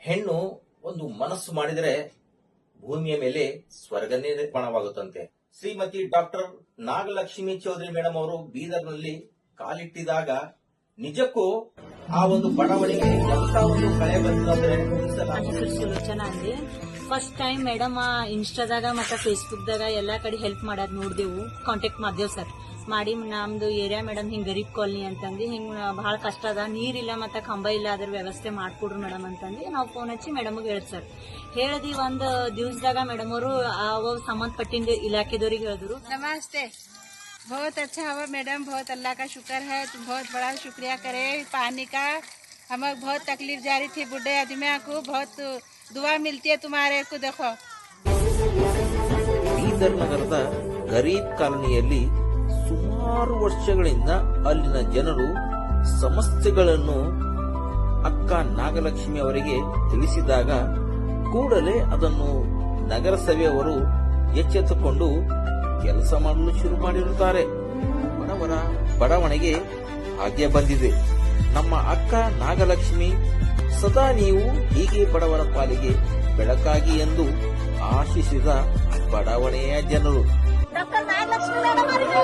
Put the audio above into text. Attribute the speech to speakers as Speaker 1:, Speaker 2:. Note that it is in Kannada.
Speaker 1: ಹೆಣ್ಣು ಒಂದು ಮನಸ್ಸು ಮಾಡಿದರೆ ಭೂಮಿಯ ಮೇಲೆ ಸ್ವರ್ಗನೇ ನಿರ್ಮಾಣವಾಗುತ್ತಂತೆ. ಶ್ರೀಮತಿ ಡಾಕ್ಟರ್ ನಾಗಲಕ್ಷ್ಮಿ ಚೌಧರಿ ಮೇಡಮ್ ಅವರು ಬೀದರ್ನಲ್ಲಿ ಕಾಲಿಟ್ಟಿದಾಗ ನಿಜಕ್ಕೂ ಆ ಒಂದು ಬಡವಣಿಗೆ ಎಂತ ಒಂದು ಕಳೆ ಬಂತಂದ್ರೆ
Speaker 2: ಸುಲೋಚನಾ ಅಂದಿ ಫಸ್ಟ್ ಟೈಮ್ ಮೇಡಮ್ ಇನ್ಸ್ಟಾದಾಗ ಮತ್ತೆ ಫೇಸ್ಬುಕ್ ದಾಗ ಎಲ್ಲಾ ಕಡೆ ಹೆಲ್ಪ್ ಮಾಡೋದ್ ನೋಡ್ದೇವು, ಕಾಂಟ್ಯಾಕ್ಟ್ ಮಾಡ್ದೇವ್ ಸರ್. ಮಾಡಿ ನಮ್ದು ಏರಿಯಾ ಮೇಡಮ್ ಹಿಂಗ್ ಗರೀಬ್ ಕಾಲನಿ ಅಂತಂದು ಹಿಂಗ್ ಬಹಳ ಕಷ್ಟ ಅದ, ನೀರಿಲ್ಲ ಮತ್ತೆ ಕಂಬ ಇಲ್ಲ, ಅದ್ರ ವ್ಯವಸ್ಥೆ ಮಾಡ್ಕೊಡ್ರಿ ಮೇಡಮ್ ಅಂತಂದು ನಾವು ಫೋನ್ ಹಚ್ಚಿ ಮೇಡಮ್ಗೆ ಹೇಳಿ ಸರ್. ಹೇಳದಿ ಒಂದ್ ದಿವಸದಾಗ ಮೇಡಮ್ ಅವರು ಅವಾಗ ಸಂಬಂಧಪಟ್ಟಿಂದ ಇಲಾಖೆದವ್ರಿಗೆ ಹೇಳಿದ್ರು.
Speaker 3: नमस्ते, बहुत अच्छा हुआ मैडम, बहुत अल्लाह का शुक्र है, तुम बहुत बड़ा शुक्रिया करे पानी का। हमें बहुत तकलीफ जा रही थी, बुढ़े आदमी को बहुत दुआ मिलती है तुम्हारे को। देखो
Speaker 4: ಬೀದರ್ ನಗರದ ಗರೀಬ್ ಕಾಲನಿಯಲ್ಲಿ ಸುಮಾರು ವರ್ಷಗಳಿಂದ ಅಲ್ಲಿನ ಜನರು ಸಮಸ್ಯೆಗಳನ್ನು ಅಕ್ಕ ನಾಗಲಕ್ಷ್ಮಿ ಅವರಿಗೆ ತಿಳಿಸಿದಾಗ ಕೂಡಲೇ ಅದನ್ನು ನಗರಸಭೆಯವರು ಎಚ್ಚೆತ್ತುಕೊಂಡು ಕೆಲಸ ಮಾಡಲು ಶುರು ಮಾಡಿರುತ್ತಾರೆ. ಬಡವರ ಬಡವಣೆಗೆ ಹಾಗೆ ಬಂದಿದೆ. ನಮ್ಮ ಅಕ್ಕ ನಾಗಲಕ್ಷ್ಮಿ ಸದಾ ನೀವು ಹೀಗೆ ಬಡವರ ಪಾಲಿಗೆ ಬೆಳಕಾಗಿ ಎಂದು ಆಶಿಸಿದ ಬಡವಣೆಯ ಜನರು.
Speaker 5: ಡಾಕ್ಟರ್ ನಾಗಲಕ್ಷ್ಮಿ ಮೇಡಮ್ ಅವರಿಗೆ